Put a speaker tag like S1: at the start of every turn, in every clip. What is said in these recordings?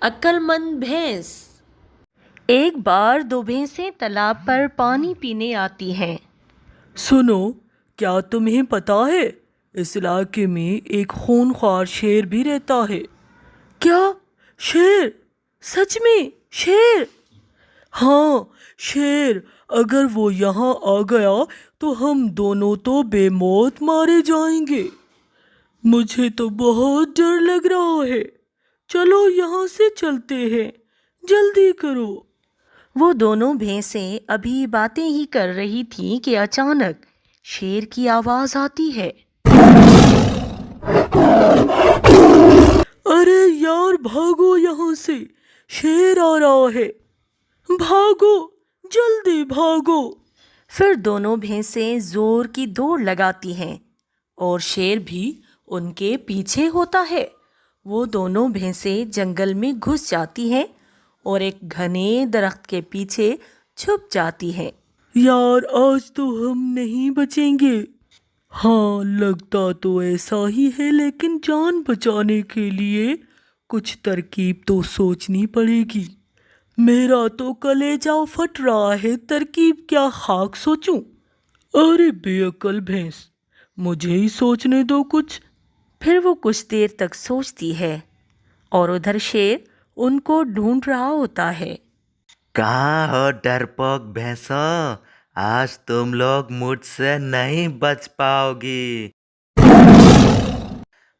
S1: अक्लमंद भैंस। एक बार दो भैंसें तालाब पर पानी पीने आती हैं।
S2: सुनो, क्या तुम्हें पता है इस इलाके में एक खूंखार शेर भी रहता है? क्या? शेर? सच में शेर? हाँ, शेर। अगर वो यहाँ आ गया तो हम दोनों तो बेमौत मारे जाएंगे। मुझे तो बहुत डर लग रहा है। चलो यहाँ से चलते हैं, जल्दी करो।
S1: वो दोनों भैंसें अभी बातें ही कर रही थीं कि अचानक शेर की आवाज आती है।
S2: अरे यार, भागो यहाँ से, शेर आ रहा है। भागो, जल्दी भागो।
S1: फिर दोनों भैंसें जोर की दौड़ लगाती हैं और शेर भी उनके पीछे होता है। वो दोनों भैंसें जंगल में घुस जाती हैं और एक घने दरख्त के पीछे छुप जाती हैं।
S2: यार, आज तो हम नहीं बचेंगे। हाँ, लगता तो ऐसा ही है, लेकिन जान बचाने के लिए कुछ तरकीब तो सोचनी पड़ेगी। मेरा तो कलेजा फट रहा है, तरकीब क्या खाक सोचूं? अरे बेअक्ल भैंस, मुझे ही सोचने दो कुछ।
S1: फिर वो कुछ देर तक सोचती है और उधर शेर उनको ढूंढ रहा होता है।
S3: कहाँ हो डरपोक भैंसों? आज तुम लोग मुझसे नहीं बच पाओगी।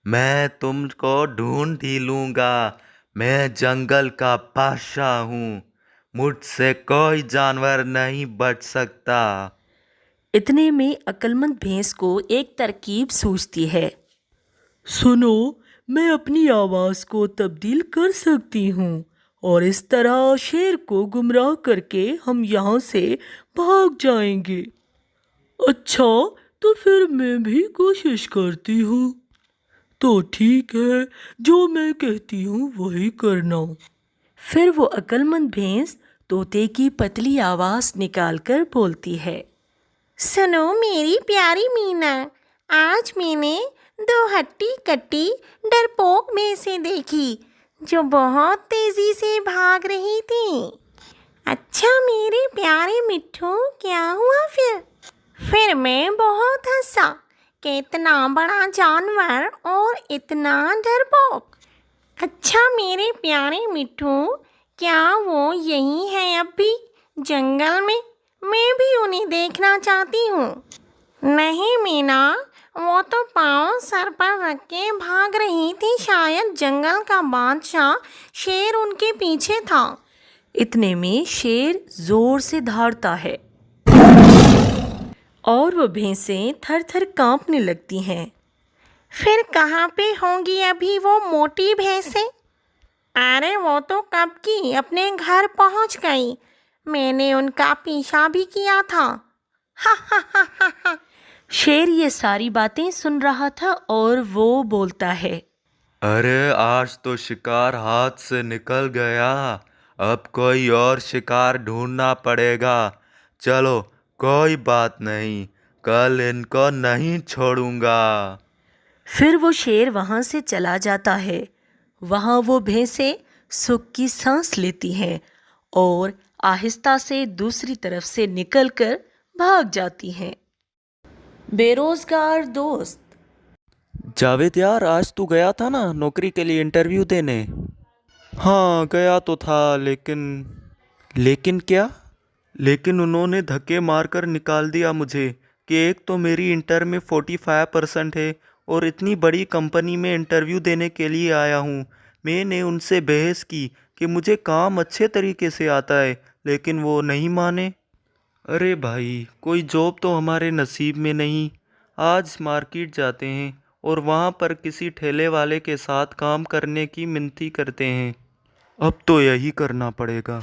S3: मैं तुमको ढूंढ ही लूंगा। मैं जंगल का बादशाह हूँ। मुझसे कोई जानवर नहीं बच सकता।
S1: इतने में अक्लमंद भैंस को एक तरकीब सूझती है।
S2: सुनो, मैं अपनी आवाज़ को तब्दील कर सकती हूँ और इस तरह शेर को गुमराह करके हम यहाँ से भाग जाएंगे। अच्छा, तो फिर मैं भी कोशिश करती हूँ। तो ठीक है, जो मैं कहती हूँ वही करना।
S1: फिर वो अक्लमंद भैंस तोते की पतली आवाज निकालकर बोलती है। सुनो मेरी प्यारी मीना, आज मैंने दो हट्टी कट्टी डरपोक भैंसें देखी जो बहुत तेजी से भाग रही थी। अच्छा मेरे प्यारे मिट्ठू, क्या हुआ फिर मैं बहुत हंसा कि इतना बड़ा जानवर और इतना डरपोक। अच्छा मेरे प्यारे मिट्ठू, क्या वो यही है अब भी जंगल में? मैं भी उन्हें देखना चाहती हूँ। नहीं मीना, वो तो पाँव सर पर रख के भाग रही थी। शायद जंगल का बादशाह शेर उनके पीछे था। इतने में शेर जोर से दहाड़ता है और वो भैंसें थर थर कांपने लगती हैं। फिर कहाँ पे होंगी अभी वो मोटी भैंसें? अरे वो तो कब की अपने घर पहुँच गई। मैंने उनका पीछा भी किया था। हा हा हा हा हा। शेर ये सारी बातें सुन रहा था और वो बोलता है।
S3: अरे आज तो शिकार हाथ से निकल गया। अब कोई और शिकार ढूंढना पड़ेगा। चलो, कोई बात नहीं, कल इनको नहीं छोड़ूंगा।
S1: फिर वो शेर वहाँ से चला जाता है। वहाँ वो भैंसें सुख की सांस लेती हैं और आहिस्ता से दूसरी तरफ से निकलकर भाग जाती हैं। बेरोजगार दोस्त।
S4: जावेद यार, आज तू गया था ना नौकरी के लिए इंटरव्यू देने?
S3: हाँ, गया तो था, लेकिन क्या? लेकिन उन्होंने धक्के मारकर निकाल दिया मुझे कि एक तो मेरी इंटर में 45% है और इतनी बड़ी कंपनी में इंटरव्यू देने के लिए आया हूँ। मैंने उनसे बहस की कि मुझे काम अच्छे तरीके से आता है, लेकिन वो नहीं माने। अरे भाई, कोई जॉब तो हमारे नसीब में नहीं। आज मार्केट जाते हैं और वहाँ पर किसी ठेले वाले के साथ काम करने की मिन्नती करते हैं। अब तो यही करना पड़ेगा।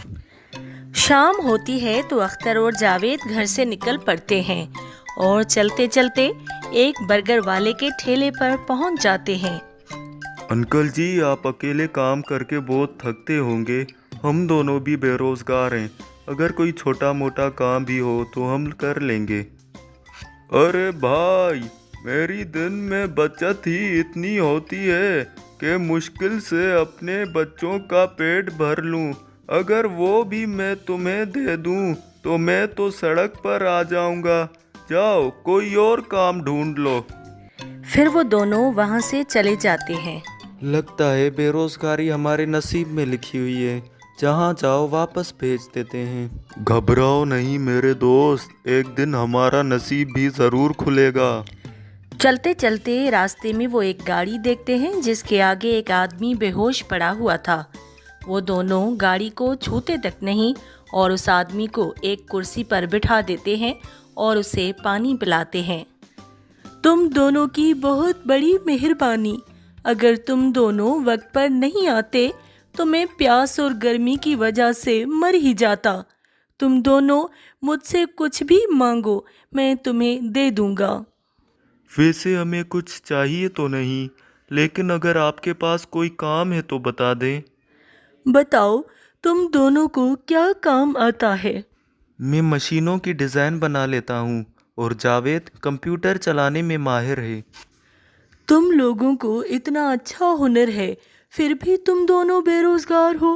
S1: शाम होती है तो अख्तर और जावेद घर से निकल पड़ते हैं और चलते चलते एक बर्गर वाले के ठेले पर पहुंच जाते हैं।
S3: अंकल जी, आप अकेले काम करके बहुत थकते होंगे। हम दोनों भी बेरोजगार हैं। अगर कोई छोटा मोटा काम भी हो तो हम कर लेंगे। अरे भाई, मेरी दिन में बचत ही इतनी होती है कि मुश्किल से अपने बच्चों का पेट भर लूं। अगर वो भी मैं तुम्हें दे दूं तो मैं तो सड़क पर आ जाऊंगा। जाओ कोई और काम ढूंढ लो।
S1: फिर वो दोनों वहाँ से चले जाते हैं।
S3: लगता है बेरोजगारी हमारे नसीब में लिखी हुई है, जहाँ जाओ वापस भेज देते हैं। घबराओ नहीं मेरे दोस्त, एक दिन हमारा नसीब भी ज़रूर खुलेगा।
S1: चलते चलते रास्ते में वो एक गाड़ी देखते हैं जिसके आगे एक आदमी बेहोश पड़ा हुआ था। वो दोनों गाड़ी को छूते तक नहीं और उस आदमी को एक कुर्सी पर बिठा देते हैं और उसे पानी पिलाते हैं।
S2: तुम दोनों की बहुत बड़ी मेहरबानी। अगर तुम दोनों वक्त पर नहीं आते तो मैं प्यास और गर्मी की वजह से मर ही जाता। तुम दोनों मुझसे कुछ भी मांगो, मैं तुम्हें दे दूंगा।
S3: वैसे हमें कुछ चाहिए तो नहीं, लेकिन अगर आपके पास कोई काम है तो बता दें।
S2: बताओ, तुम दोनों को क्या काम आता है?
S3: मैं मशीनों की डिज़ाइन बना लेता हूँ और जावेद कंप्यूटर चलाने में माहिर है।
S2: तुम लोगों को इतना अच्छा हुनर है, फिर भी तुम दोनों बेरोजगार हो।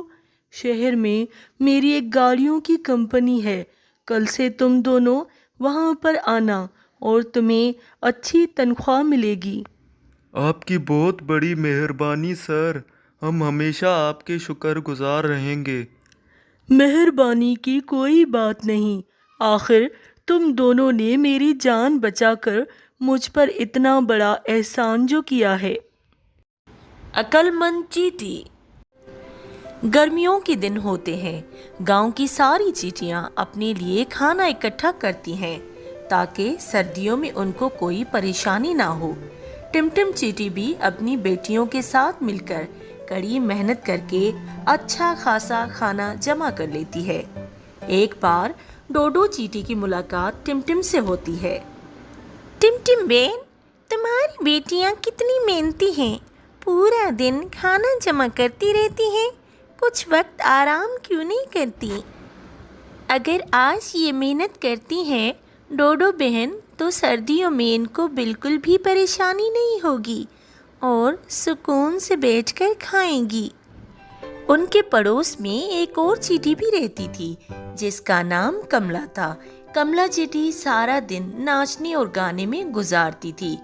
S2: शहर में मेरी एक गाड़ियों की कंपनी है। कल से तुम दोनों वहाँ पर आना और तुम्हें अच्छी तनख्वाह मिलेगी।
S3: आपकी बहुत बड़ी मेहरबानी सर, हम हमेशा आपके शुक्रगुजार रहेंगे।
S2: मेहरबानी की कोई बात नहीं। आखिर तुम दोनों ने मेरी जान बचाकर मुझ पर इतना बड़ा एहसान जो किया है।
S1: अक्लमंद चींटी। गर्मियों के दिन होते हैं। गांव की सारी चींटियां अपने लिए खाना इकट्ठा करती हैं ताकि सर्दियों में उनको कोई परेशानी ना हो। टिमटिम चींटी भी अपनी बेटियों के साथ मिलकर कड़ी मेहनत करके अच्छा खासा खाना जमा कर लेती है। एक बार डोडो चींटी की मुलाकात टिमटिम से होती है। टिमटिम बेन, तुम्हारी बेटियां कितनी मेहनती हैं। पूरा दिन खाना जमा करती रहती हैं, कुछ वक्त आराम क्यों नहीं करती? अगर आज ये मेहनत करती हैं डोडो बहन, तो सर्दियों में इनको बिल्कुल भी परेशानी नहीं होगी और सुकून से बैठकर खाएंगी। उनके पड़ोस में एक और चींटी भी रहती थी जिसका नाम कमला था। कमला चींटी सारा दिन नाचने और गाने में गुजारती थी।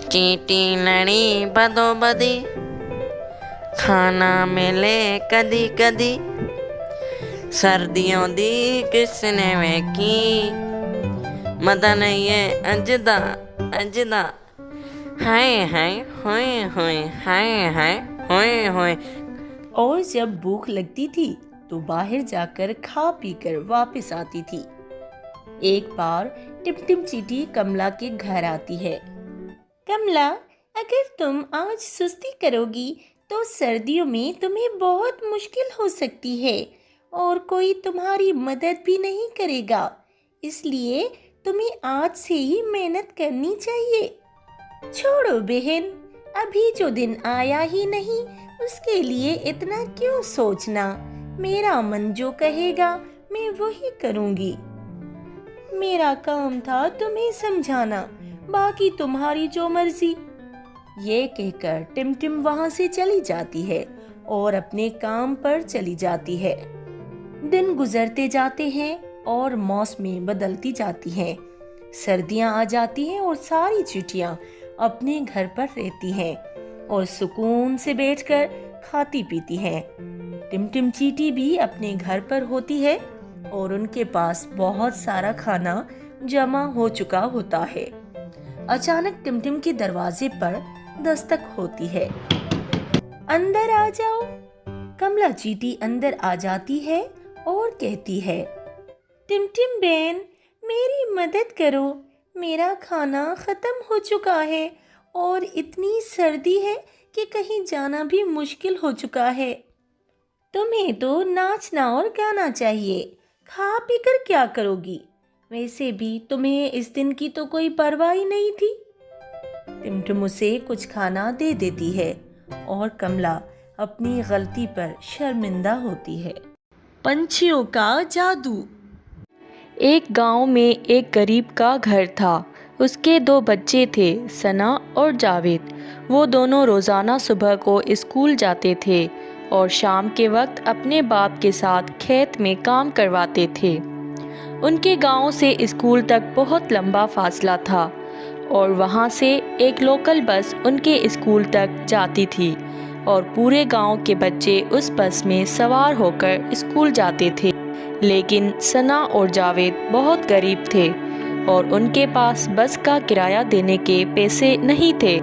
S5: चींटी लड़ी बदो बदी, खाना मिले कदी कदी, सर्दियों दी किसने वे की, मदन ये अजदा अजदा, हाय हाय होए होए, हाय हाय होए होए।
S1: और जब भूख लगती थी तो बाहर जाकर खा पी कर वापस आती थी। एक बार टिमटिम चींटी कमला के घर आती है। कमला, अगर तुम आज सुस्ती करोगी तो सर्दियों में तुम्हें बहुत मुश्किल हो सकती है और कोई तुम्हारी मदद भी नहीं करेगा, इसलिए तुम्हें आज से ही मेहनत करनी चाहिए। छोड़ो बहन, अभी जो दिन आया ही नहीं उसके लिए इतना क्यों सोचना। मेरा मन जो कहेगा मैं वही करूँगी। मेरा काम था तुम्हें समझाना, बाकी तुम्हारी जो मर्जी। ये कहकर टिमटिम वहां से चली जाती है और अपने काम पर चली जाती है। दिन गुजरते जाते हैं और मौसमें बदलती जाती हैं। सर्दियां आ जाती हैं और सारी चींटियां अपने घर पर रहती हैं और सुकून से बैठकर खाती पीती हैं। टिमटिम चींटी भी अपने घर पर होती है और उनके पास बहुत सारा खाना जमा हो चुका होता है। अचानक टिमटिम के दरवाजे पर दस्तक होती है। अंदर आ जाओ। कमला चींटी अंदर आ जाती है और कहती है, टिमटिम बहन, मेरी मदद करो। मेरा खाना खत्म हो चुका है और इतनी सर्दी है कि कहीं जाना भी मुश्किल हो चुका है। तुम्हें तो नाचना और गाना चाहिए, खा पी कर क्या करोगी? वैसे भी तुम्हें इस दिन की तो कोई परवाह ही नहीं थी। टिमटिम उसे कुछ खाना दे देती है और कमला अपनी गलती पर शर्मिंदा होती है। पंछियों का जादू।
S6: एक गांव में एक गरीब का घर था। उसके 2 बच्चे थे, सना और जावेद। وہ دونوں روزانہ صبح کو اسکول جاتے تھے اور شام کے وقت اپنے باپ کے ساتھ کھیت میں کام کرواتے تھے۔ ان کے گاؤں سے اسکول تک بہت لمبا فاصلہ تھا اور وہاں سے ایک لوکل بس ان کے اسکول تک جاتی تھی اور پورے گاؤں کے بچے اس بس میں سوار ہو کر اسکول جاتے تھے۔ لیکن ثنا اور جاوید بہت غریب تھے اور ان کے پاس بس کا کرایہ دینے کے پیسے نہیں تھے،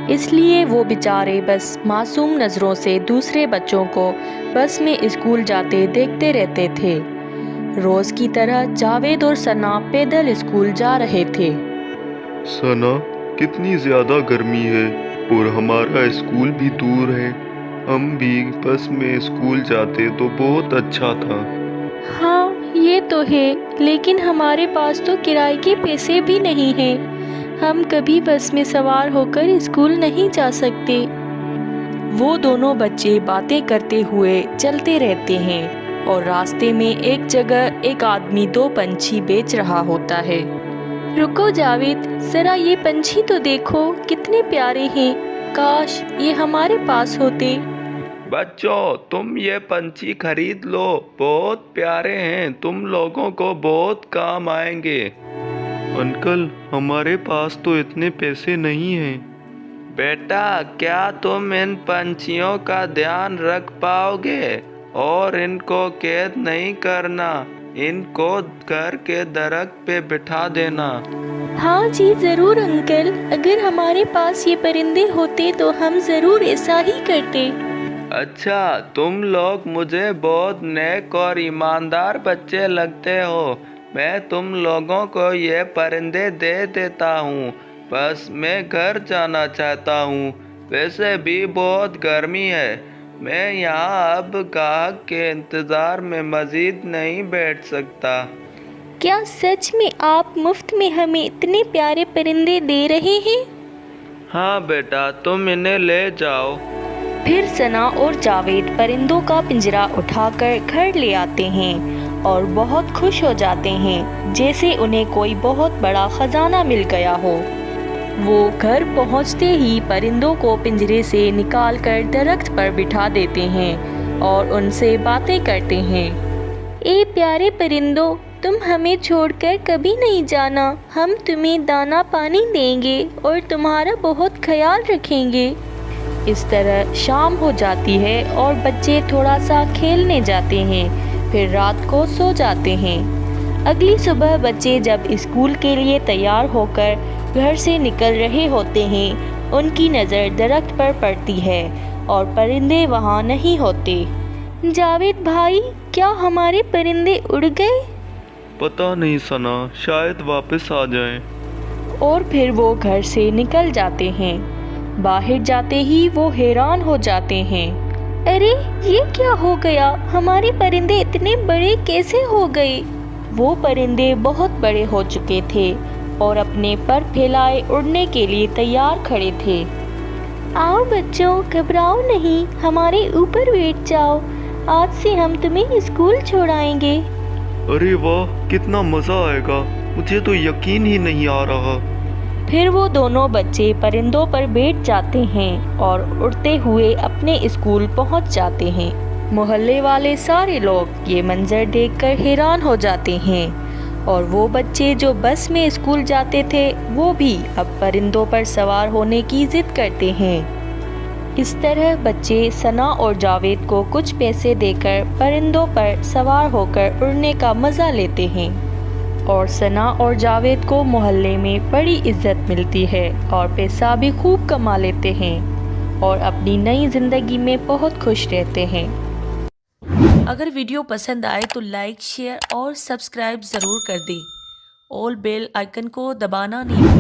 S6: اس لیے وہ بیچارے بس معصوم نظروں سے دوسرے بچوں کو بس میں اسکول جاتے دیکھتے رہتے تھے۔ روز کی طرح جاوید اور ثنا پیدل اسکول جا رہے تھے۔
S3: ثنا، کتنی زیادہ گرمی ہے اور ہمارا اسکول بھی دور ہے۔ ہم بھی بس میں اسکول جاتے تو بہت اچھا تھا۔
S6: ہاں یہ تو ہے، لیکن ہمارے پاس تو کرائے کے پیسے بھی نہیں ہیں۔ ہم کبھی بس میں سوار ہو کر اسکول نہیں جا سکتے۔ وہ دونوں بچے باتیں کرتے ہوئے چلتے رہتے ہیں اور راستے میں ایک جگہ ایک آدمی 2 پنچھی بیچ رہا ہوتا ہے۔ رکو جاوید، ذرا یہ پنچھی تو دیکھو، کتنے پیارے ہیں، کاش یہ ہمارے پاس ہوتے۔
S3: بچوں، تم یہ پنچھی خرید لو، بہت پیارے ہیں، تم لوگوں کو بہت کام آئیں گے۔ انکل، ہمارے پاس تو اتنے پیسے نہیں ہیں۔ بیٹا، کیا تم ان پنچھیوں کا دھیان رکھ پاؤ گے؟ اور ان کو قید نہیں کرنا، ان کو گھر کے درخت پہ بٹھا دینا۔
S6: ہاں جی ضرور انکل، اگر ہمارے پاس یہ پرندے ہوتے تو ہم ضرور ایسا ہی کرتے۔
S3: اچھا، تم لوگ مجھے بہت نیک اور ایماندار بچے لگتے ہو۔ میں تم لوگوں کو یہ پرندے دے دیتا ہوں، بس میں گھر جانا چاہتا ہوں۔ ویسے بھی بہت گرمی ہے، میں یہاں اب گاہک کے انتظار میں مزید نہیں بیٹھ سکتا۔
S6: کیا سچ میں آپ مفت میں ہمیں اتنے پیارے پرندے دے رہے ہیں؟
S3: ہاں بیٹا، تم انہیں لے جاؤ۔
S6: پھر ثنا اور جاوید پرندوں کا پنجرا اٹھا کر گھر لے آتے ہیں اور بہت خوش ہو جاتے ہیں، جیسے انہیں کوئی بہت بڑا خزانہ مل گیا ہو۔ وہ گھر پہنچتے ہی پرندوں کو پنجرے سے نکال کر درخت پر بٹھا دیتے ہیں اور ان سے باتیں کرتے ہیں۔ اے پیارے پرندوں، تم ہمیں چھوڑ کر کبھی نہیں جانا، ہم تمہیں دانا پانی دیں گے اور تمہارا بہت خیال رکھیں گے۔ اس طرح شام ہو جاتی ہے اور بچے تھوڑا سا کھیلنے جاتے ہیں، پھر رات کو سو جاتے ہیں۔ اگلی صبح بچے جب اسکول کے لیے تیار ہو کر گھر سے نکل رہے ہوتے ہیں، ان کی نظر درخت پر پڑتی ہے اور پرندے وہاں نہیں ہوتے۔ جاوید بھائی، کیا ہمارے پرندے اڑ گئے؟
S3: پتہ نہیں ثنا، شاید واپس آ جائیں۔
S6: اور پھر وہ گھر سے نکل جاتے ہیں۔ باہر جاتے ہی وہ حیران ہو جاتے ہیں۔ ارے یہ کیا ہو گیا، ہمارے پرندے اتنے بڑے کیسے ہو گئے؟ وہ پرندے بہت بڑے ہو چکے تھے اور اپنے پر پھیلائے اڑنے کے لیے تیار کھڑے تھے۔ آؤ بچوں، گھبراؤ نہیں، ہمارے اوپر بیٹھ جاؤ، آج سے ہم تمہیں اسکول چھوڑائیں گے۔
S3: ارے واہ، کتنا مزہ آئے گا، مجھے تو یقین ہی نہیں آ رہا۔
S6: پھر وہ دونوں بچے پرندوں پر بیٹھ جاتے ہیں اور اڑتے ہوئے اپنے اسکول پہنچ جاتے ہیں۔ محلے والے سارے لوگ یہ منظر دیکھ کر حیران ہو جاتے ہیں اور وہ بچے جو بس میں اسکول جاتے تھے وہ بھی اب پرندوں پر سوار ہونے کی ضد کرتے ہیں۔ اس طرح بچے ثنا اور جاوید کو کچھ پیسے دے کر پرندوں پر سوار ہو کر اڑنے کا مزہ لیتے ہیں اور ثنا اور جاوید کو محلے میں بڑی عزت ملتی ہے اور پیسہ بھی خوب کما لیتے ہیں اور اپنی نئی زندگی میں بہت خوش رہتے ہیں۔
S1: اگر ویڈیو پسند آئے تو لائک، شیئر اور سبسکرائب ضرور کر دیں۔ آل بیل آئیکن کو دبانا نہیں بھولیں۔